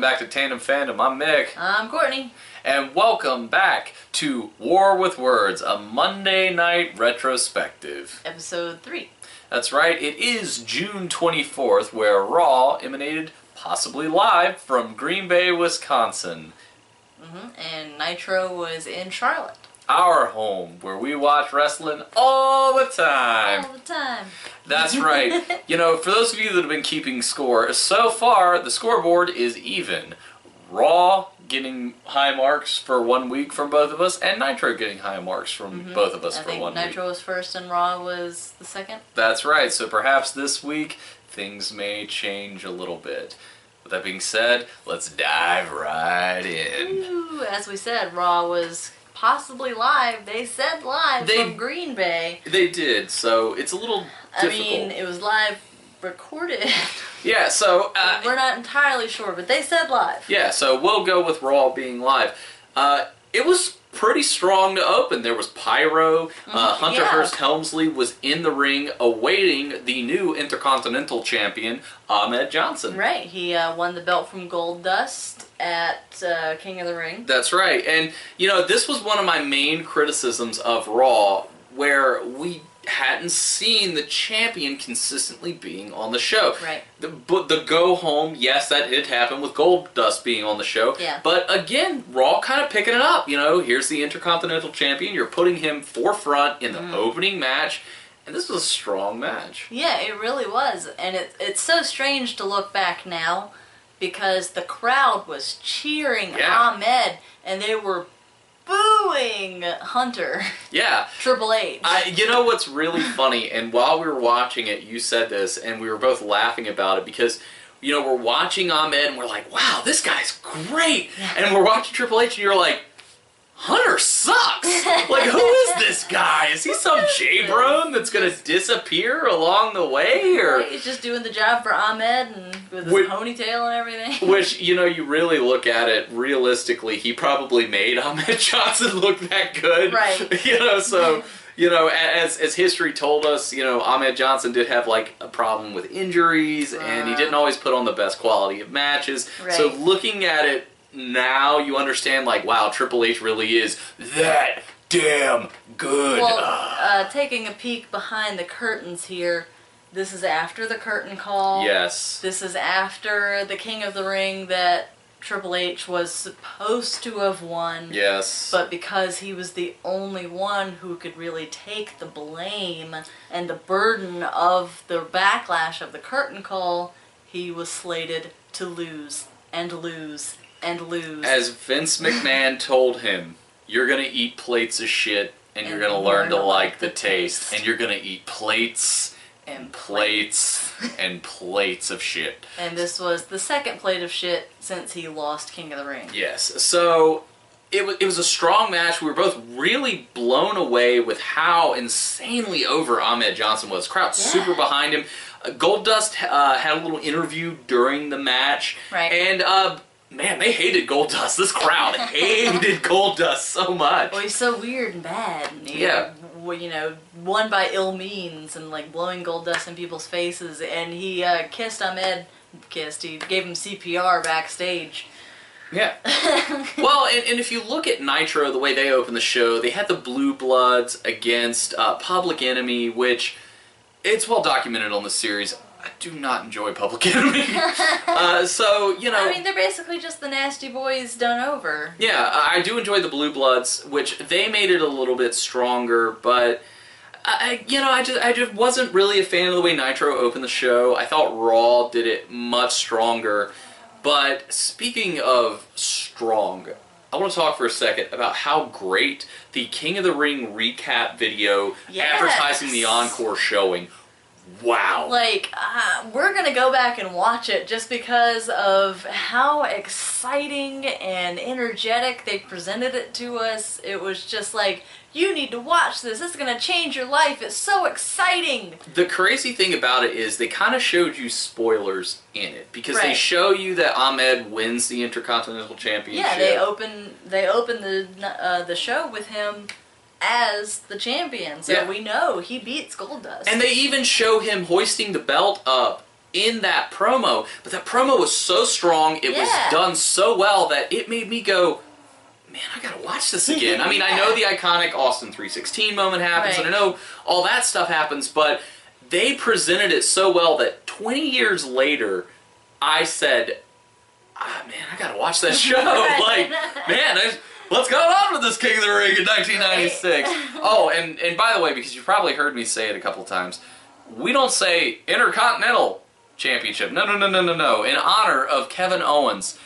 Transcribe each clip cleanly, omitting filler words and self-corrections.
back to Tandem Fandom. I'm Mick. I'm Courtney. And welcome back to War with Words, a Monday night retrospective. Episode 3. That's right, it is June 24th, where Raw emanated possibly live from Green Bay, Wisconsin. And Nitro was in Charlotte. Our home, where we watch wrestling all the time. All the time. That's right. You know, for those of you that have been keeping score, so far the scoreboard is even. Raw getting high marks for 1 week from both of us, and Nitro getting high marks from both of us for 1 week. I think Nitro was first and Raw was the second. That's right. So perhaps this week things may change a little bit. With that being said, let's dive right in. Ooh, as we said, Raw was possibly live. They said live from Green Bay. They did, so it's a little difficult. I mean, it was live recorded. Yeah, so we're not entirely sure, but they said live. Yeah, so we'll go with Raw being live. It was pretty strong to open. There was pyro. Hunter Hearst Helmsley was in the ring awaiting the new Intercontinental Champion, Ahmed Johnson. Right, he won the belt from Goldust at King of the Ring. That's right, and you know, this was one of my main criticisms of Raw, where we hadn't seen the champion consistently being on the show. Right. But the go home, yes, that did happen with Goldust being on the show. Yeah. But again, Raw kind of picking it up. You know, here's the Intercontinental Champion. You're putting him forefront in the opening match. And this was a strong match. Yeah, it really was. And it's so strange to look back now because the crowd was cheering Ahmed and they were booing Hunter. Yeah. Triple H. You know what's really funny, and while we were watching it, you said this, and we were both laughing about it, because, you know, we're watching Ahmed, and we're like, wow, this guy's great! Yeah. And we're watching Triple H, and you're like, Hunter sucks! Like, who is this guy? Is he some J-Bron that's gonna disappear along the way, or...? Right, he's just doing the job for Ahmed, and with his ponytail and everything. Which, you know, you really look at it, realistically, he probably made Ahmed Johnson look that good. Right. You know, so... You know, as history told us, you know, Ahmed Johnson did have, like, a problem with injuries, and he didn't always put on the best quality of matches. Right. So looking at it now, you understand, like, wow, Triple H really is that damn good. Well, taking a peek behind the curtains here, this is after the curtain call. Yes. This is after the King of the Ring that Triple H was supposed to have won. Yes. But because he was the only one who could really take the blame and the burden of the backlash of the curtain call, he was slated to lose and lose and lose. As Vince McMahon told him, you're going to eat plates of shit and you're going to learn to like the taste. And you're going to eat plates and plates and plates of shit. And this was the second plate of shit since he lost King of the Ring. Yes. So it was a strong match. We were both really blown away with how insanely over Ahmed Johnson was. Crowd super behind him. Goldust had a little interview during the match. Right. And man, they hated Goldust. This crowd hated Goldust so much. Well, he's so weird and bad. And you know, won by ill means and like blowing Goldust in people's faces. And he kissed Ahmed. He gave him CPR backstage. Yeah. Well, and if you look at Nitro, the way they opened the show, they had the Blue Bloods against Public Enemy, which it's well documented on the series. I do not enjoy Public Enemy. So, you know... I mean, they're basically just the Nasty Boys done over. Yeah, I do enjoy the Blue Bloods, which they made it a little bit stronger, but... I just wasn't really a fan of the way Nitro opened the show. I thought Raw did it much stronger. But speaking of strong, I want to talk for a second about how great the King of the Ring recap video advertising the encore showing. Wow. Like, we're going to go back and watch it just because of how exciting and energetic they presented it to us. It was just like, you need to watch this. This is going to change your life. It's so exciting. The crazy thing about it is they kind of showed you spoilers in it. Because they show you that Ahmed wins the Intercontinental Championship. Yeah, they open the show with him as the champion, so we know he beats Goldust. And they even show him hoisting the belt up in that promo, but that promo was so strong, it was done so well that it made me go, man, I gotta watch this again. I mean, I know the iconic Austin 316 moment happens, and I know all that stuff happens, but they presented it so well that 20 years later, I said, man, I gotta watch that show. Like, man, what's going on with this King of the Ring in 1996? Oh, and by the way, because you've probably heard me say it a couple times, we don't say Intercontinental Championship. No. In honor of Kevin Owens,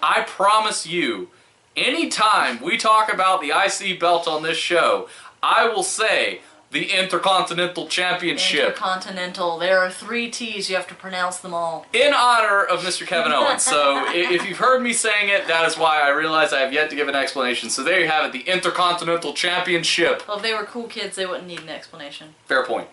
I promise you, anytime we talk about the IC belt on this show, I will say the Intercontinental Championship. Intercontinental. There are 3 T's. You have to pronounce them all. In honor of Mr. Kevin Owens. So if you've heard me saying it, that is why I realize I have yet to give an explanation. So there you have it, the Intercontinental Championship. Well, if they were cool kids, they wouldn't need an explanation. Fair point.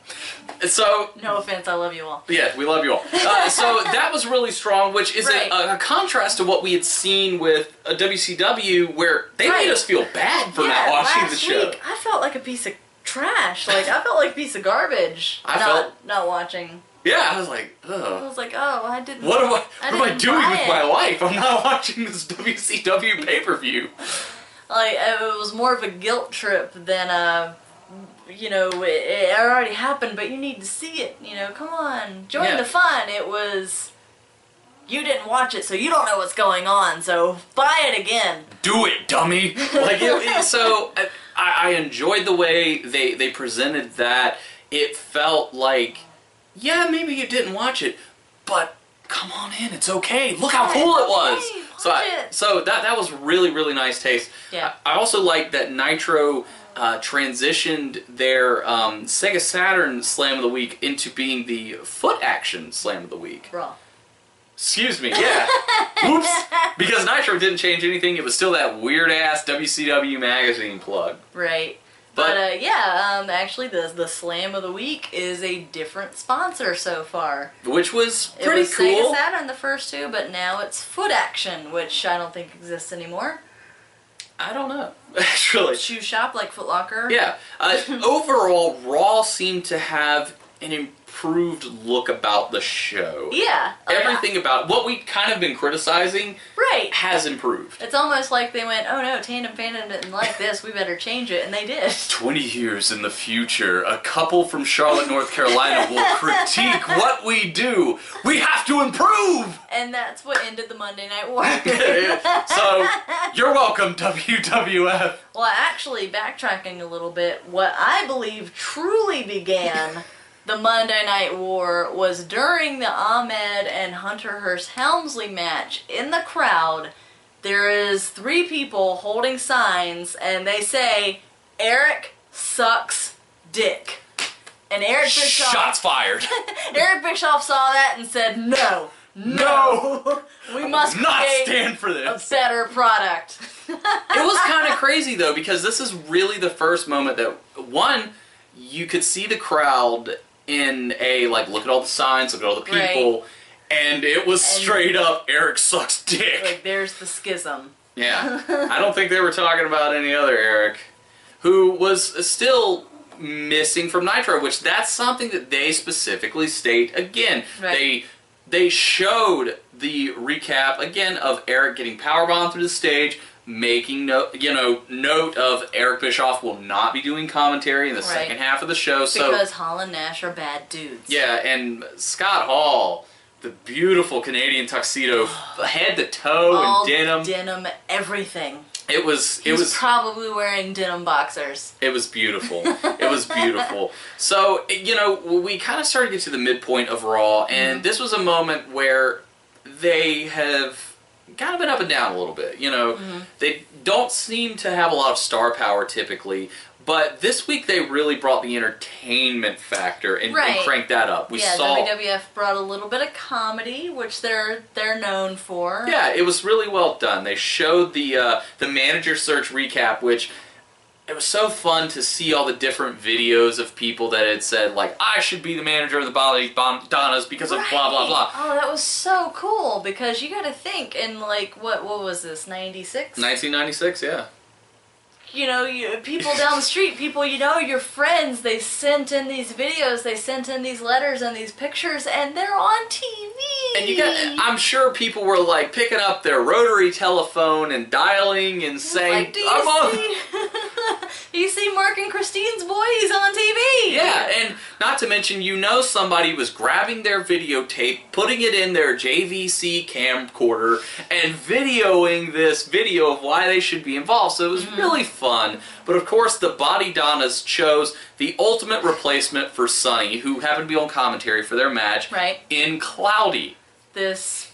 So... No offense, I love you all. Yeah, we love you all. So that was really strong, which is a contrast to what we had seen with a WCW, where they made us feel bad for not watching the show. Week, I felt like a piece of trash. Like, I felt like a piece of garbage. Not watching. Yeah, I was like, ugh. I was like, oh, I didn't. What am I doing with my life? I'm not watching this WCW pay-per-view. Like, it was more of a guilt trip than you know, it already happened, but you need to see it. You know, come on, join the fun. It was. You didn't watch it, so you don't know what's going on. So buy it again. Do it, dummy. Like so. I enjoyed the way they presented that. It felt like, yeah, maybe you didn't watch it, but come on in, it's okay. Look how cool it was. So that was really, really nice taste. Yeah. I also like that Nitro transitioned their Sega Saturn Slam of the Week into being the Foot Action Slam of the Week. Raw. Excuse me, yeah. Oops. Because Nitro didn't change anything. It was still that weird-ass WCW magazine plug. Right. But actually the Slam of the Week is a different sponsor so far. Which was pretty cool. It was Sega Saturn the first 2, but now it's Foot Action, which I don't think exists anymore. I don't know, actually. Shoe shop like Foot Locker. Yeah. Overall, Raw seemed to have an improved look about the show. Yeah. Everything about what we kind of been criticizing has improved. It's almost like they went, oh no, Tandem Fandom didn't like this, we better change it, and they did. 20 years in the future, a couple from Charlotte, North Carolina will critique what we do. We have to improve! And that's what ended the Monday Night War. So, you're welcome, WWF. Well, actually, backtracking a little bit, what I believe truly began the Monday Night War was during the Ahmed and Hunter Hearst Helmsley match. In the crowd, there is 3 people holding signs, and they say, Eric sucks dick. And Eric Bischoff... Shots fired. Eric Bischoff saw that and said, no. We must not stand for this. A better product. It was kind of crazy, though, because this is really the first moment that, one, you could see the crowd in a, like, look at all the signs, look at all the people, and it was straight up, Eric sucks dick. Like, there's the schism. Yeah. I don't think they were talking about any other Eric, who was still missing from Nitro, which that's something that they specifically state again. They showed the recap, again, of Eric getting powerbombed through the stage, making note of Eric Bischoff will not be doing commentary in the second half of the show. Because Hall and Nash are bad dudes. Yeah, and Scott Hall, the beautiful Canadian tuxedo, head to toe all in denim. Denim, everything. It was probably wearing denim boxers. It was beautiful. It was beautiful. So, we kind of started to get to the midpoint of Raw, and this was a moment where they have kind of been up and down a little bit. They don't seem to have a lot of star power typically, but this week they really brought the entertainment factor and cranked that up. We saw WWF brought a little bit of comedy, which they're known for. Yeah, it was really well done. They showed the manager search recap, which it was so fun to see all the different videos of people that had said, like, I should be the manager of the Donnas because of blah, blah, blah. Oh, that was so cool, because you gotta think, in, like, what was this, 96? 1996, yeah. people down the street, people your friends, they sent in these videos, they sent in these letters and these pictures, and they're on TV. And I'm sure people were like picking up their rotary telephone and dialing and saying, I'm on. You see Mark and Christine's boys on TV. Yeah, and not to mention, somebody was grabbing their videotape, putting it in their JVC camcorder, and videoing this video of why they should be involved. So it was really fun. But of course, the Body Donnas chose the ultimate replacement for Sunny, who happened to be on commentary for their match, in Cloudy. This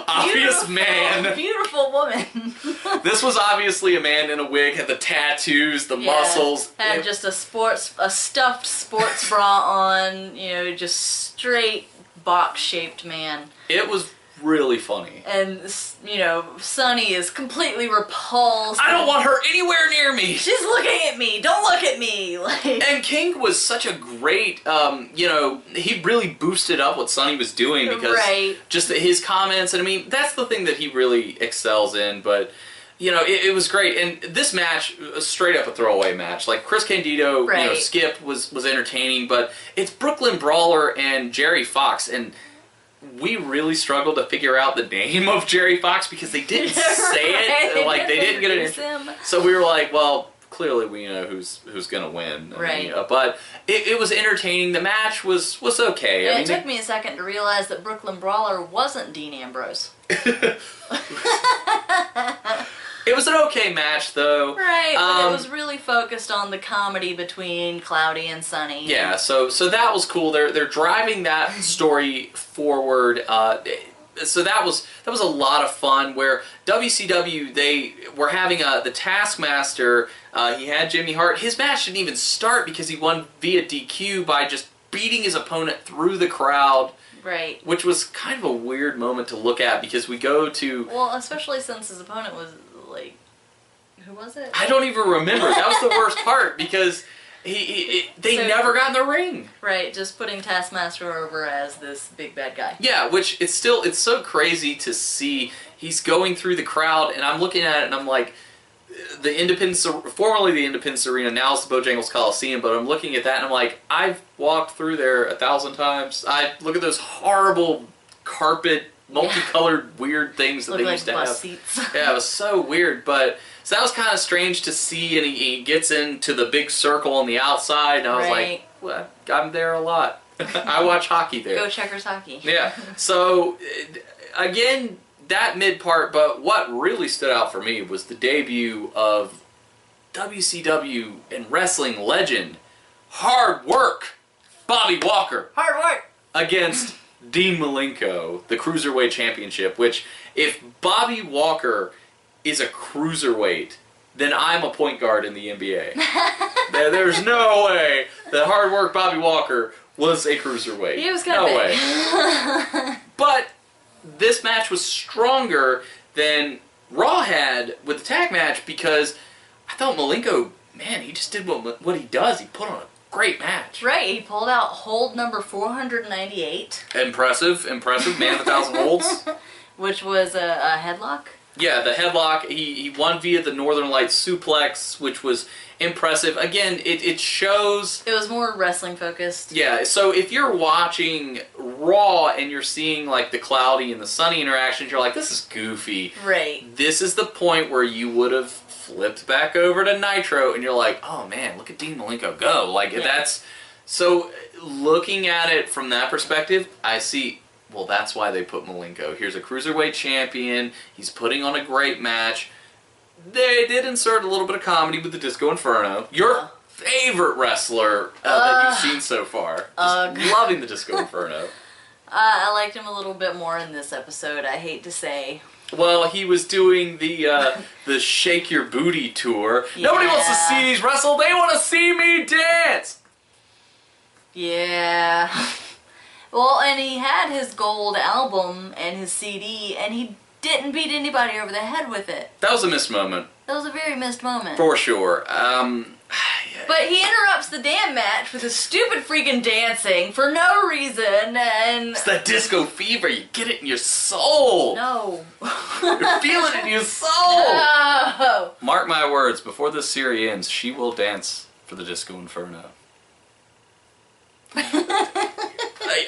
obvious man. Beautiful woman. This was obviously a man in a wig, had the tattoos, the muscles. Had just a stuffed sports bra on, just straight box-shaped man. It was really funny. And, Sunny is completely repulsed. I don't want her anywhere near me. She's looking at me. Don't look at me. And King was such a great, he really boosted up what Sunny was doing because just his comments, and I mean, that's the thing that he really excels in, but it was great. And this match was straight up a throwaway match. Like Chris Candido, Skip was entertaining, but it's Brooklyn Brawler and Jerry Fox, and we really struggled to figure out the name of Jerry Fox because they didn't say it. Like, they didn't get an intro. So we were like, well, clearly we know who's going to win. But it was entertaining. The match was okay. Yeah, it took me a second to realize that Brooklyn Brawler wasn't Dean Ambrose. It was an okay match, though. Right, but it was really focused on the comedy between Cloudy and Sunny. Yeah, so that was cool. They're driving that story forward. So that was a lot of fun. Where WCW, they were having the Taskmaster. He had Jimmy Hart. His match didn't even start because he won via DQ by just beating his opponent through the crowd. Right. Which was kind of a weird moment to look at because we go to... Well, especially since his opponent was, who was it? I don't even remember. That was the worst part because they never got in the ring. Right, just putting Taskmaster over as this big bad guy. Yeah, which it's so crazy to see. He's going through the crowd and I'm looking at it and I'm like, formerly the Independence Arena, now it's the Bojangles Coliseum, but I'm looking at that and I'm like, I've walked through there 1,000 times. I look at those horrible carpet, multicolored, weird things that they used to have. Seats. Yeah, it was so weird, but so that was kind of strange to see, and he gets into the big circle on the outside, and I was like, well, I'm there a lot. I watch hockey there. Go Checkers hockey. Yeah, so again, that mid part, but what really stood out for me was the debut of WCW and wrestling legend, Hard Work, Bobby Walker. Hard work! Against Dean Malenko, the Cruiserweight Championship, which, if Bobby Walker is a cruiserweight, then I'm a point guard in the NBA. There's no way that Hard Work Bobby Walker was a cruiserweight. He was kind of big. way. But this match was stronger than Raw had with the tag match because I thought Malenko, man, he just did what he does. He put on a great match. Right, he pulled out hold number 498. Impressive, man of 1,000 holds. Which was a headlock? Yeah, the headlock, he won via the Northern Lights suplex, which was impressive. Again, it shows... It was more wrestling focused. Yeah, so if you're watching Raw and you're seeing like the Cloudy and the Sunny interactions, you're like, this is goofy. Right. This is the point where you would have flipped back over to Nitro and you're like, oh man, look at Dean Malenko go. Like, that's... So, looking at it from that perspective, I see... Well, that's why they put Malenko. Here's a Cruiserweight champion. He's putting on a great match. They did insert a little bit of comedy with the Disco Inferno. Your favorite wrestler that you've seen so far. Just loving the Disco Inferno. I liked him a little bit more in this episode, I hate to say. Well, he was doing the Shake Your Booty tour. Yeah. Nobody wants to see these wrestle. They want to see me dance. Yeah. Well, and he had his gold album and his CD, and he didn't beat anybody over the head with it. That was a missed moment. That was a very missed moment. For sure. But he interrupts the damn match with his stupid freaking dancing for no reason, and... It's that disco fever. You get it in your soul. No. You're feeling it in your soul. No. Mark my words, before this series ends, she will dance for the Disco Inferno.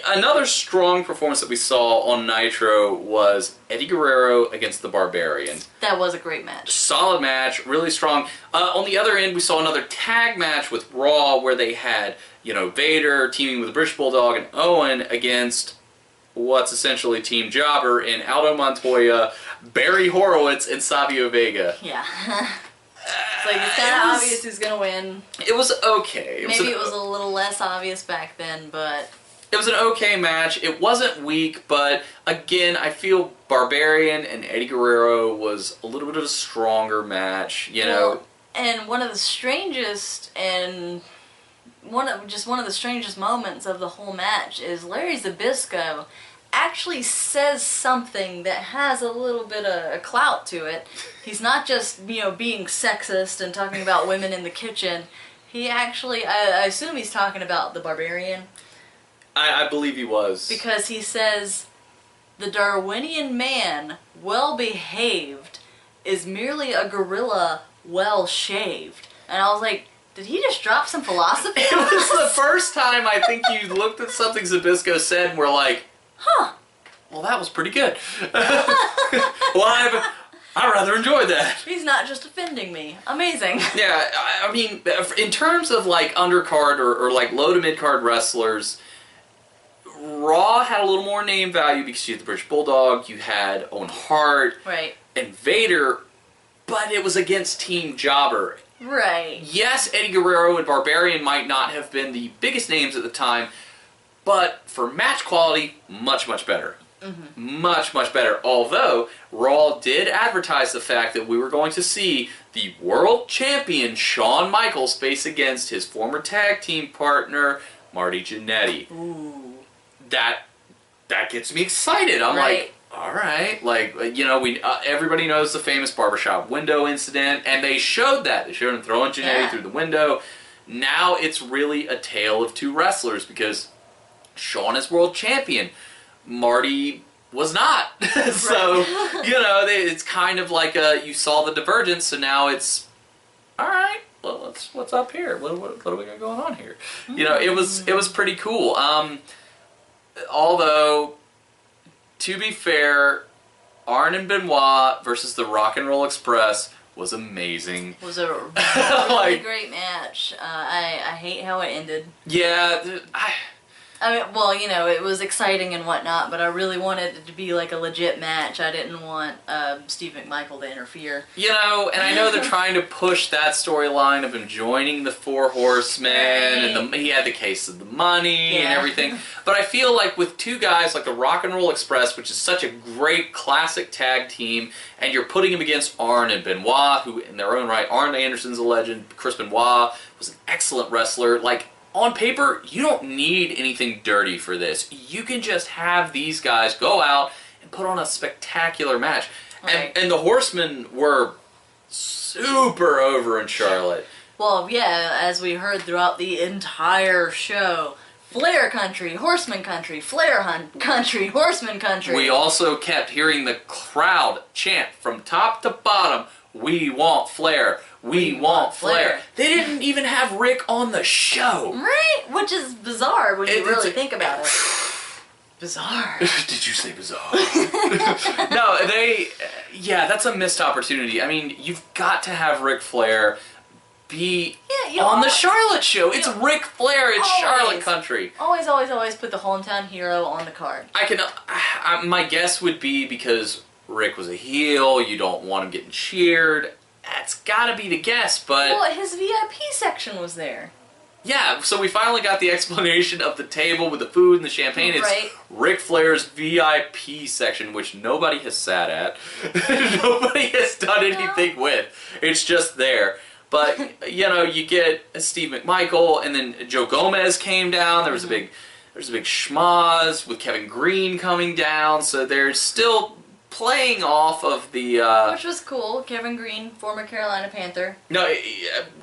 Another strong performance that we saw on Nitro was Eddie Guerrero against the Barbarians. That was a great match. Solid match, really strong. On the other end, we saw another tag match with Raw where they had, you know, Vader teaming with the British Bulldog and Owen against what's essentially Team Jobber in Aldo Montoya, Barry Horowitz, and Savio Vega. Yeah. It's like, it's kind of obvious who's going to win. It was okay. Maybe it was a little less obvious back then, but... It was an okay match. It wasn't weak, but again, I feel Barbarian and Eddie Guerrero was a little bit of a stronger match, you know. And one of the strangest and one of the strangest moments of the whole match is Larry Zbyszko actually says something that has a little bit of clout to it. He's not just, you know, being sexist and talking about women in the kitchen. He actually, I assume he's talking about the Barbarian. I believe he was. Because he says, the Darwinian man, well behaved, is merely a gorilla, well shaved. And I was like, did he just drop some philosophy? It was the first time I think you looked at something Zbyszko said and were like, huh. Well, that was pretty good. Well, I rather enjoyed that. He's not just offending me. Amazing. Yeah, I mean, in terms of like undercard or like low to mid card wrestlers, Raw had a little more name value because you had the British Bulldog, you had Owen Hart, Right. and Vader, but it was against Team Jobber. Right. Yes, Eddie Guerrero and Barbarian might not have been the biggest names at the time, but for match quality, much, much better. Mm-hmm. Much, much better. Although, Raw did advertise the fact that we were going to see the world champion Shawn Michaels face against his former tag team partner, Marty Jannetty. Ooh. That gets me excited. I'm like, all right, like, you know, everybody knows the famous barbershop window incident, and they showed that. They showed him throwing Jannetty through the window. Now it's really a tale of two wrestlers because Shawn is world champion. Marty was not. So, you know, it's kind of like you saw the divergence, so now it's, all right, well, what's up here? What do we got going on here? You know, it was pretty cool. Although, to be fair, Arn and Benoit versus the Rock and Roll Express was amazing. It was a really great match. I hate how it ended. Yeah, I mean, well, you know, it was exciting and whatnot, but I really wanted it to be like a legit match. I didn't want Steve McMichael to interfere. You know, and I know they're trying to push that storyline of him joining the Four Horsemen, and he had the case of the money and everything. But I feel like with two guys like the Rock and Roll Express, which is such a great classic tag team, and you're putting him against Arn and Benoit, who in their own right, Arn Anderson's a legend, Chris Benoit was an excellent wrestler, like, on paper, you don't need anything dirty for this. You can just have these guys go out and put on a spectacular match. Right. And the Horsemen were super over in Charlotte. Well, yeah, as we heard throughout the entire show, Flair country, Horseman country, Flair country, Horseman country. We also kept hearing the crowd chant from top to bottom, "We want Flair. We want Flair." They didn't even have Rick on the show. Right? Which is bizarre when you really think about it. Bizarre. Did you say bizarre? No, yeah, that's a missed opportunity. I mean, you've got to have Ric Flair be on the Charlotte show. It's Ric Flair. It's Charlotte country. Always, always, always put the hometown hero on the card. My guess would be because Rick was a heel, you don't want him getting cheered. That's gotta be the guess, but... Well, his VIP section was there. Yeah, so we finally got the explanation of the table with the food and the champagne. It's Ric Flair's VIP section, which nobody has sat at. Nobody has done anything with. It's just there. But, you know, you get Steve McMichael, and then Joe Gomez came down. There was a big schmoz with Kevin Green coming down, so there's still... playing off of the... which was cool. Kevin Green, former Carolina Panther. No,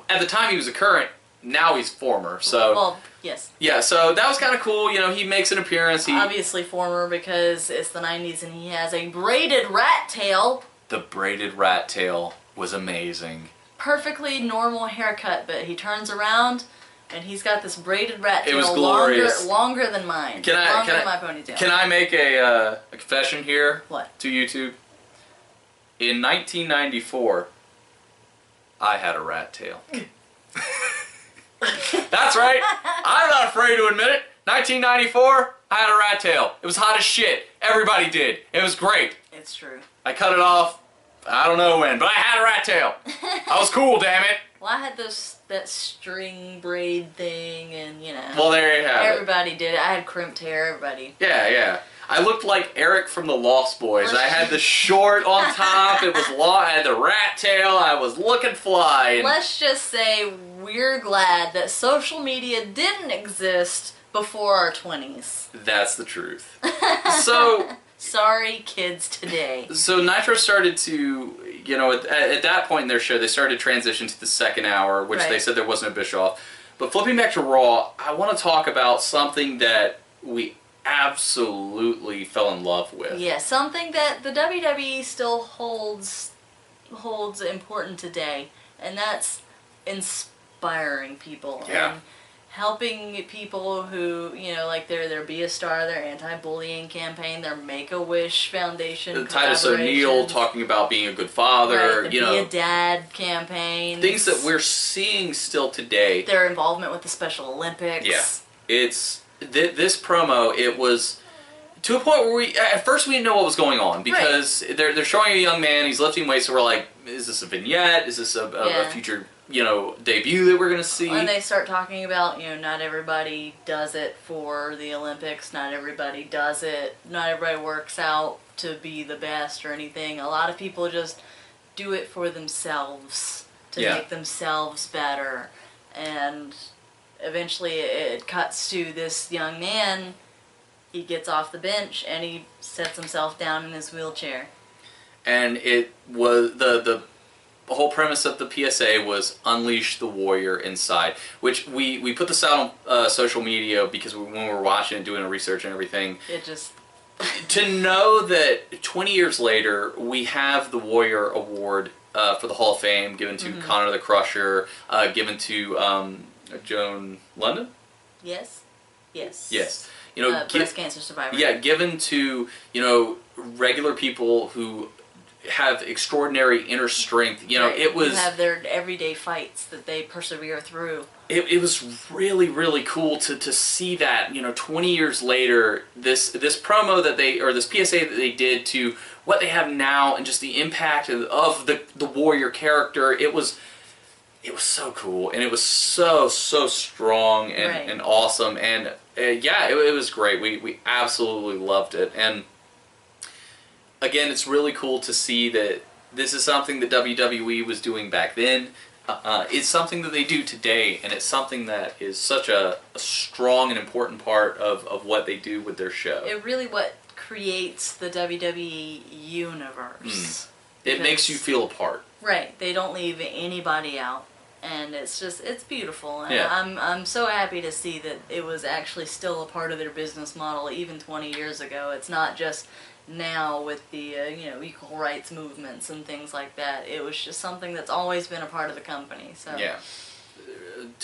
at the time he was a current now he's former. So well, yes. Yeah, so that was kind of cool. You know, he makes an appearance. Obviously former because it's the 90s and he has a braided rat tail. The braided rat tail was amazing. Perfectly normal haircut, but he turns around and he's got this braided rat tail. It was glorious. Longer than mine. Longer than my ponytail. Can I make a confession here? What? To YouTube? In 1994, I had a rat tail. That's right. I'm not afraid to admit it. 1994, I had a rat tail. It was hot as shit. Everybody did. It was great. It's true. I cut it off. I don't know when, but I had a rat tail. I was cool, damn it. Well, I had that string braid thing, and you know. Well, there you have everybody did it. I had crimped hair. Everybody. Yeah. I looked like Eric from the Lost Boys. I had the short on top. It was long. I had the rat tail. I was looking fly. Let's just say we're glad that social media didn't exist before our 20s. That's the truth. So. Sorry, kids today. So Nitro started to, you know, at that point in their show, they started to transition to the second hour, which they said there wasn't a Bischoff. But flipping back to Raw, I want to talk about something that we absolutely fell in love with. Yeah, something that the WWE still holds important today, and that's inspiring people. Yeah. And helping people who, you know, like their Be a Star, their anti-bullying campaign, their Make-A-Wish Foundation, Titus O'Neil talking about being a good father, right, you know, Be a Dad campaign, things that we're seeing still today. Their involvement with the Special Olympics. Yeah, it's this promo. It was to a point where at first we didn't know what was going on because they're showing a young man, he's lifting weights, so we're like, is this a vignette? Is this a future, you know, debut that we're going to see? When they start talking about, you know, not everybody does it for the Olympics, not everybody does it, not everybody works out to be the best or anything. A lot of people just do it for themselves, to make themselves better. And eventually it cuts to this young man. He gets off the bench and he sets himself down in his wheelchair. And it was the whole premise of the PSA was unleash the warrior inside, which we put this out on social media because when we were watching and doing research and everything, it just to know that 20 years later we have the Warrior Award for the Hall of Fame given to Connor the Crusher, given to Joan London. Yes. You know, breast cancer survivor. Yeah, given to, you know, regular people who have extraordinary inner strength. You know, it was... Who have their everyday fights that they persevere through. It was really, really cool to see that, you know, 20 years later, this promo that they, or this PSA that they did to what they have now and just the impact of the warrior character. It was so cool, and it was so strong and awesome, and it was great. We absolutely loved it, and again, it's really cool to see that this is something that WWE was doing back then. It's something that they do today, and it's something that is such a strong and important part of what they do with their show. It really what creates the WWE universe. It makes you feel a part. Right. They don't leave anybody out. And it's beautiful, and yeah. I'm so happy to see that it was actually still a part of their business model even 20 years ago. It's not just now with the you know, equal rights movements and things like that. It was just something that's always been a part of the company. So yeah,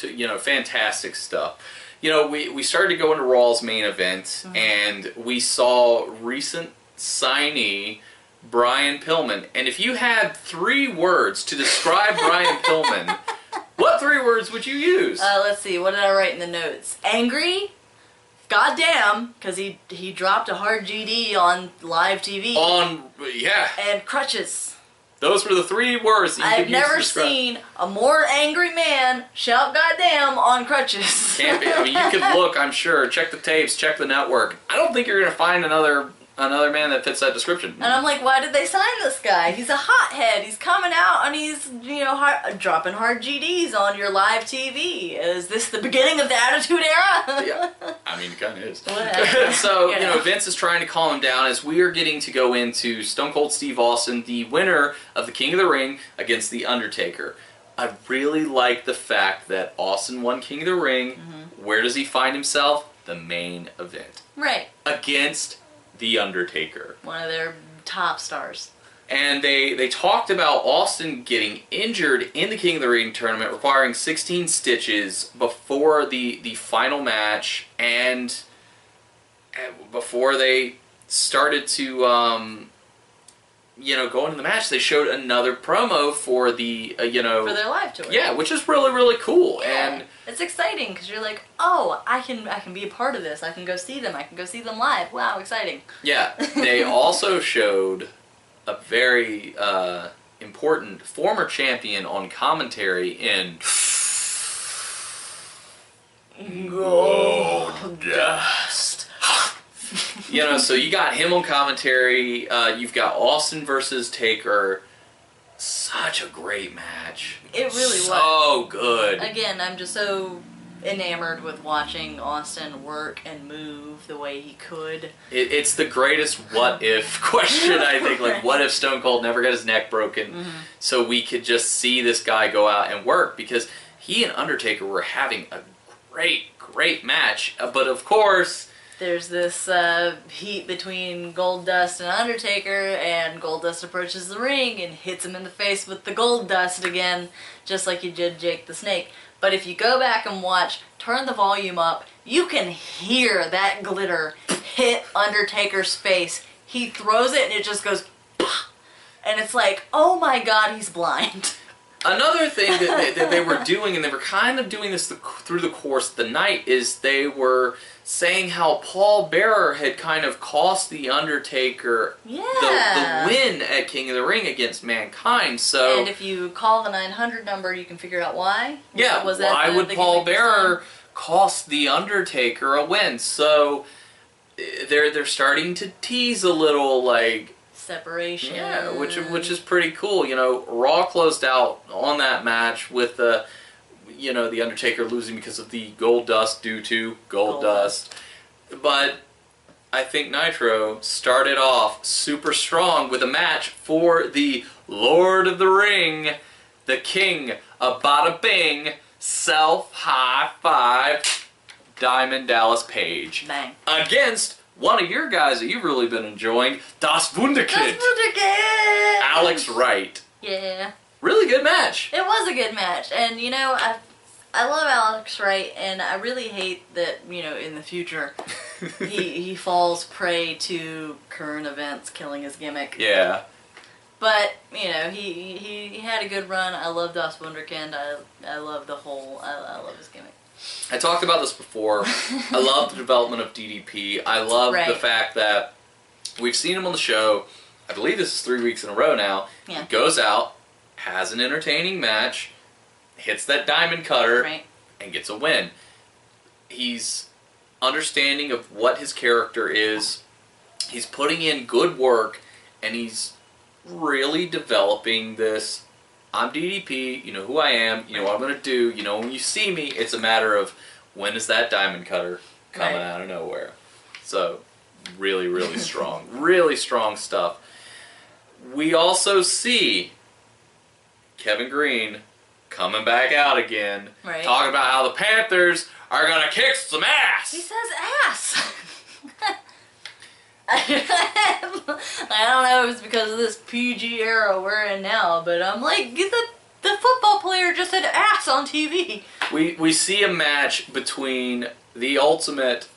you know, fantastic stuff. You know, we started to go into Raw's main event, and we saw recent signee Brian Pillman, and if you had 3 words to describe Brian Pillman, what 3 words would you use? Let's see, what did I write in the notes? Angry, goddamn, because he dropped a hard GD on live TV. And crutches. Those were the 3 words that you could use to describe. I've never seen a more angry man shout goddamn on crutches. Can't be. I mean, you could look, I'm sure, check the tapes, check the network. I don't think you're going to find another man that fits that description. And I'm like, why did they sign this guy? He's a hothead. He's coming out and he's, you know, dropping hard GDs on your live TV. Is this the beginning of the Attitude Era? Yeah, I mean, it kind of is. Whatever. So, you know, Vince is trying to calm him down as we are getting to go into Stone Cold Steve Austin, the winner of the King of the Ring, against the Undertaker. I really like the fact that Austin won King of the Ring. Where does he find himself? The main event. Right. Against The Undertaker. One of their top stars. And they talked about Austin getting injured in the King of the Ring tournament, requiring 16 stitches before the final match, and before they started to go into the match, they showed another promo for the for their live tour. Yeah, which is really, really cool. Yeah. And it's exciting because you're like, oh, I can be a part of this. I can go see them. I can go see them live. Wow, exciting. Yeah, they also showed a very important former champion on commentary in Goldust. So you got him on commentary. You've got Austin versus Taker. Such a great match. It really was. So good. Again, I'm just so enamored with watching Austin work and move the way he could. It's the greatest what if question, I think. Like, what if Stone Cold never got his neck broken so we could just see this guy go out and work? Because he and Undertaker were having a great match. But of course, there's this heat between Goldust and Undertaker, and Goldust approaches the ring and hits him in the face with the Goldust again, just like he did Jake the Snake. But if you go back and watch, turn the volume up, you can hear that glitter hit Undertaker's face. He throws it and it just goes, pah! And it's like, oh my god, he's blind. Another thing that they were doing, and they were kind of doing this through the course of the night, is they were saying how Paul Bearer had kind of cost The Undertaker the win at King of the Ring against Mankind. So, and if you call the 900 number, you can figure out why. Yeah, why would Paul Bearer cost The Undertaker a win? So they're starting to tease a little, like, separation. Yeah, which is pretty cool. Raw closed out on that match with the Undertaker losing because of the Goldust due to Goldust. But I think Nitro started off super strong with a match for the Lord of the Ring, the King of Bada Bing, Self High Five, Diamond Dallas Page. Bang. Against one of your guys that you've really been enjoying, Das Wunderkind. Das Wunderkind! Alex Wright. Yeah. Really good match. It was a good match. And, I love Alex Wright, and I really hate that, in the future, he falls prey to current events killing his gimmick. Yeah. But, he had a good run. I love Das Wunderkind. I love the whole, I love his gimmick. I talked about this before. I love the development of DDP. I love the fact that we've seen him on the show. I believe this is 3 weeks in a row now. Yeah. He goes out, has an entertaining match, hits that diamond cutter, and gets a win. He's understanding of what his character is. He's putting in good work, and he's really developing this. I'm DDP, you know who I am, you know what I'm going to do, when you see me, it's a matter of when is that diamond cutter coming out of nowhere. So, really, really strong. Really strong stuff. We also see Kevin Green coming back out again, talking about how the Panthers are going to kick some ass. He says ass. I don't know if it's because of this PG era we're in now, but I'm like, the football player just said ass on TV. We see a match between the ultimate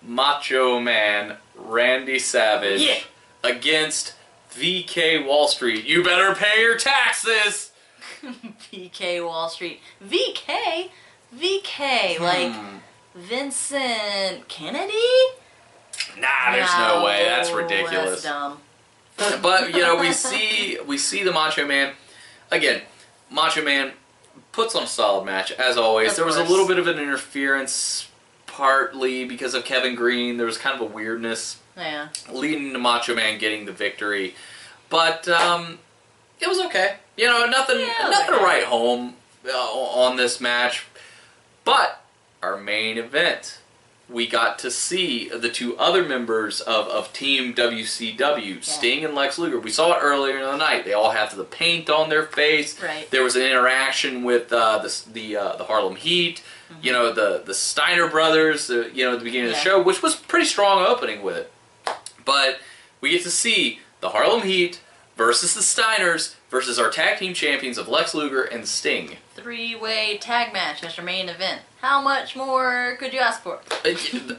macho man, Randy Savage, against VK Wall Street. You better pay your taxes! VK Wall Street. VK? Like Vincent Kennedy? Nah, there's no way. That's ridiculous. That's dumb. But we see the Macho Man again. Macho Man puts on a solid match as always. There was a little bit of an interference, partly because of Kevin Green. There was kind of a weirdness leading to Macho Man getting the victory, but it was okay. Nothing to write home on this match. But our main event, we got to see the two other members of Team WCW, Sting and Lex Luger. We saw it earlier in the night. They all have the paint on their face. Right. There was an interaction with the Harlem Heat. You know, the Steiner brothers. At the beginning of the show, which was pretty strong opening with it. But we get to see the Harlem Heat versus the Steiners versus our tag team champions of Lex Luger and Sting. 3-way tag match as your main event. How much more could you ask for?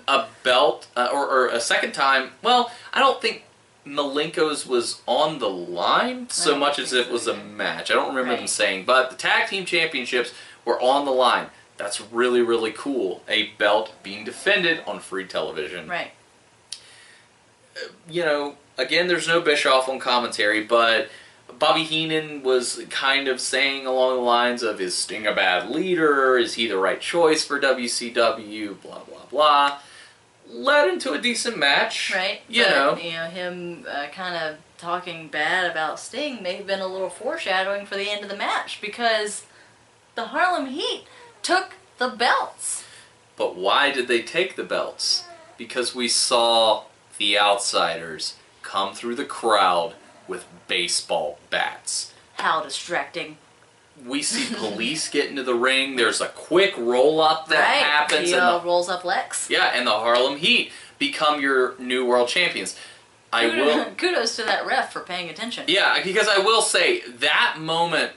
A belt, or a second time. Well, I don't think Malenko's was on the line so much as it was a match. I don't remember them saying, but the tag team championships were on the line. That's really, really cool. A belt being defended on free television. Right. Again, there's no Bischoff on commentary, but Bobby Heenan was kind of saying along the lines of, is Sting a bad leader? Is he the right choice for WCW? Blah, blah, blah. Led into a decent match. Right. Him kind of talking bad about Sting may have been a little foreshadowing for the end of the match, because the Harlem Heat took the belts. But why did they take the belts? Because we saw the Outsiders come through the crowd with baseball bats. How distracting. We see police get into the ring. There's a quick roll-up that happens. He rolls up Lex. Yeah, and the Harlem Heat become your new world champions. Kudos to that ref for paying attention. Yeah, because I will say, that moment,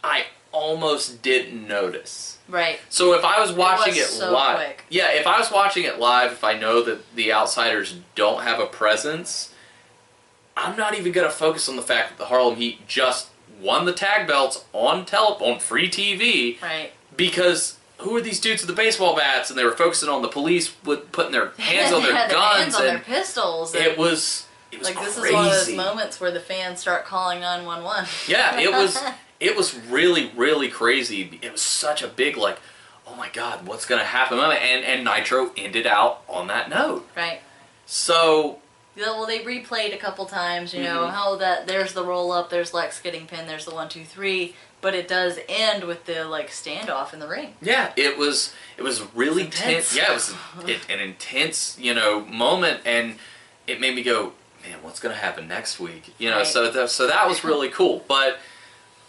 I almost didn't notice. Right. So if I was watching it live... quick. Yeah, if I was watching it live, if I know that the Outsiders don't have a presence, I'm not even going to focus on the fact that the Harlem Heat just won the tag belts on free TV. Right. Because who are these dudes with the baseball bats? And they were focusing on the police with putting their hands on their guns. Their hands on their pistols. It was like, this crazy. is one of those moments where the fans start calling 911. Yeah, it was really, really crazy. It was such a big, like, oh my God, what's going to happen? And Nitro ended out on that note. Right. So... Well, they replayed a couple times, how there's the roll-up, there's Lex getting pinned, there's the 1, 2, 3, but it does end with the, standoff in the ring. Yeah, it was really tense. Yeah, it was an intense, moment, and it made me go, man, what's going to happen next week? Right. So that was really cool. But,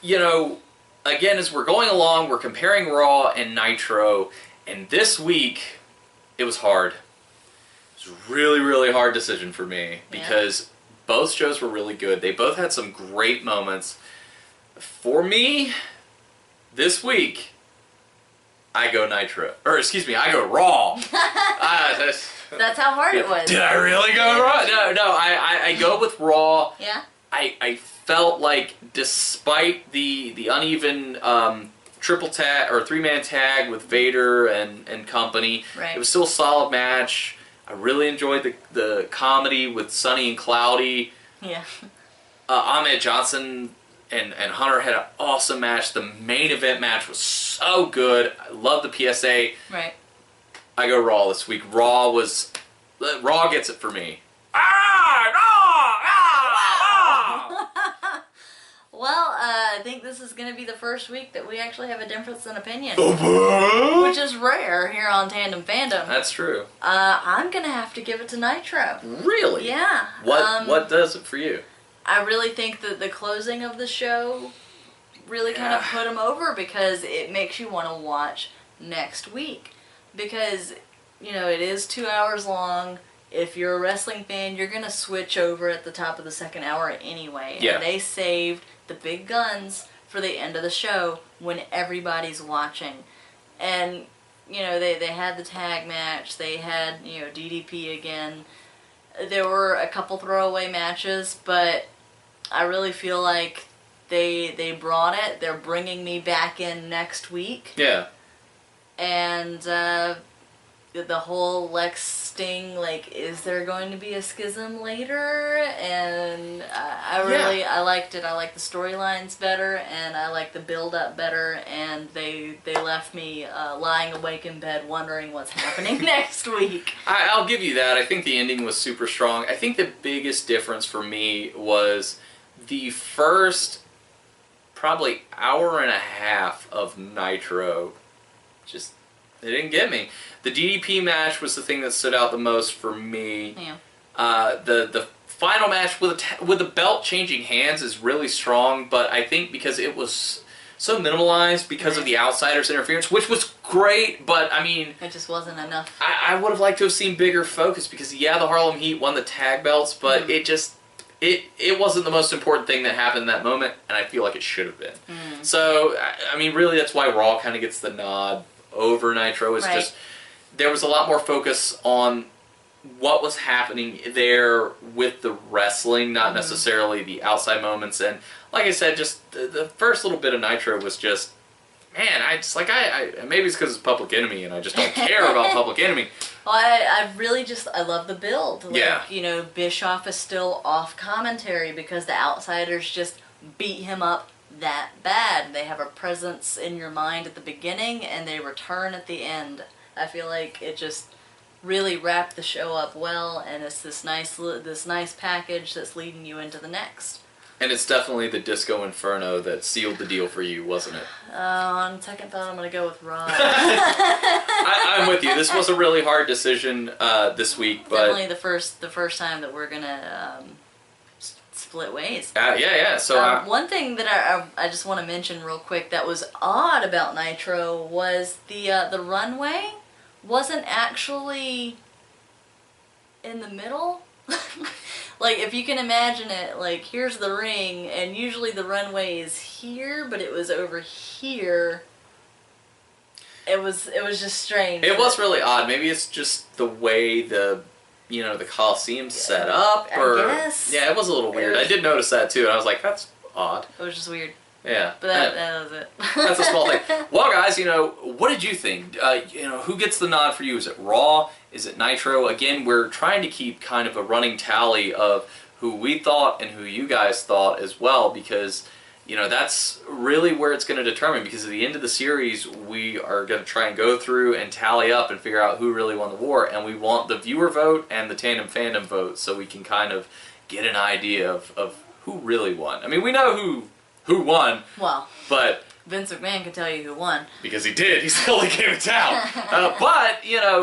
again, as we're going along, we're comparing Raw and Nitro, and this week, it was hard. It was a really, really hard decision for me because both shows were really good. They both had some great moments. For me, this week, I go Nitro. Or, excuse me, I go Raw. That's how hard it was. Did I really go Raw? No, I go with Raw. Yeah? I felt like despite the uneven triple tag or 3-man tag with Vader and company, it was still a solid match. I really enjoyed the comedy with Sonny and Cloudy. Yeah. Ahmed Johnson and Hunter had an awesome match. The main event match was so good. I love the PSA. Right. I go Raw this week. Raw gets it for me. Well, I think this is going to be the first week that we actually have a difference in opinion. Which is rare here on Tandem Fandom. That's true. I'm going to have to give it to Nitro. Really? Yeah. What does it for you? I really think that the closing of the show really kind of put them over because it makes you want to watch next week. Because, it is 2 hours long. If you're a wrestling fan, you're going to switch over at the top of the second hour anyway. Yeah. And they saved the big guns for the end of the show when everybody's watching. And, they had the tag match. They had, DDP again. There were a couple throwaway matches, but I really feel like they brought it. They're bringing me back in next week. Yeah. And the whole Lex Sting, is there going to be a schism later? And I liked it. I like the storylines better, and I like the build-up better, and they left me lying awake in bed wondering what's happening next week. I'll give you that. I think the ending was super strong. I think the biggest difference for me was the first probably hour and a half of Nitro. It didn't get me. The DDP match was the thing that stood out the most for me. Yeah. The final match with the belt changing hands is really strong, but I think because it was so minimalized because of the Outsiders' interference, which was great, but I mean... It just wasn't enough. I would have liked to have seen bigger focus because, yeah, the Harlem Heat won the tag belts, but it just... It wasn't the most important thing that happened in that moment, and I feel like it should have been. So, I mean, really, that's why Raw kind of gets the nod over Nitro. It's just... There was a lot more focus on what was happening there with the wrestling, not necessarily the outside moments. And like I said, just the first little bit of Nitro was just, man, I maybe it's because it's Public Enemy and I just don't care about Public Enemy. Well, I really just, I love the build. Like, yeah. You know, Bischoff is still off commentary because the Outsiders just beat him up that bad. They have a presence in your mind at the beginning and they return at the end. I feel like it just really wrapped the show up well, and it's this nice package that's leading you into the next. And it's definitely the Disco Inferno that sealed the deal for you, wasn't it? On second thought, I'm going to go with Raw. I'm with you. This was a really hard decision this week, but definitely the first time that we're going to split ways. Yeah. So one thing that I just want to mention real quick that was odd about Nitro was the runway wasn't actually in the middle. Like, if you can imagine it, like, here's the ring, and usually the runway is here, but it was over here. It was just strange. It was really odd. Maybe it's just the way the Coliseum's set up, or I guess. Yeah, it was a little weird. I did notice that too, and I was like, that's odd. It was just weird. Yeah. But that was it. That's a small thing. Well, guys, what did you think? Who gets the nod for you? Is it Raw? Is it Nitro? Again, we're trying to keep kind of a running tally of who we thought and who you guys thought as well, because, that's really where it's going to determine, because at the end of the series, we are going to try and go through and tally up and figure out who really won the war, and we want the viewer vote and the Tandem Fandom vote so we can kind of get an idea of who really won. I mean, we know who won. Well, but Vince McMahon can tell you who won. Because he did. He still came it down. But,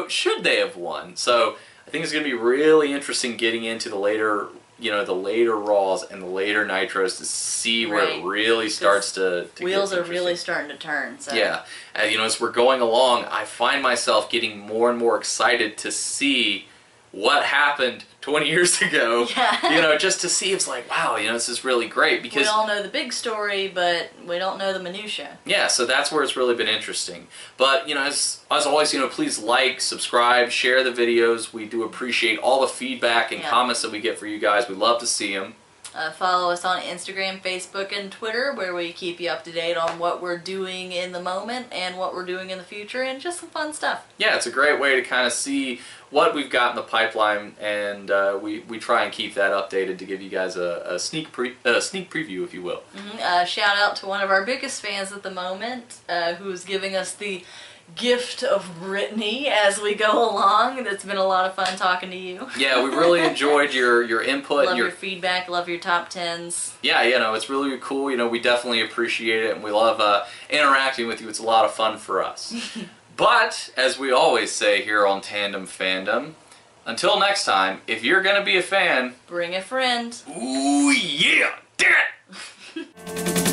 should they have won? So I think it's going to be really interesting getting into the later Raws and the later Nitros to see where it really starts to wheels are really starting to turn. So. Yeah. As we're going along, I find myself getting more and more excited to see what happened 20 years ago, just to see. It's like, wow, this is really great, because we all know the big story, but we don't know the minutia. Yeah, so that's where it's really been interesting. But, as always, please like, subscribe, share the videos. We do appreciate all the feedback and comments that we get for you guys. We love to see them. Follow us on Instagram, Facebook, and Twitter, where we keep you up to date on what we're doing in the moment and what we're doing in the future, and just some fun stuff. Yeah, it's a great way to kind of see what we've got in the pipeline, and we try and keep that updated to give you guys a sneak preview, if you will. Shout out to one of our biggest fans at the moment, who's giving us the gift of Brittany as we go along. It's been a lot of fun talking to you. Yeah, we really enjoyed your input. Love your feedback, love your top 10s. Yeah, it's really cool. We definitely appreciate it, and we love interacting with you. It's a lot of fun for us. But, as we always say here on Tandem Fandom, until next time, if you're going to be a fan, bring a friend. Ooh, yeah! Damn it!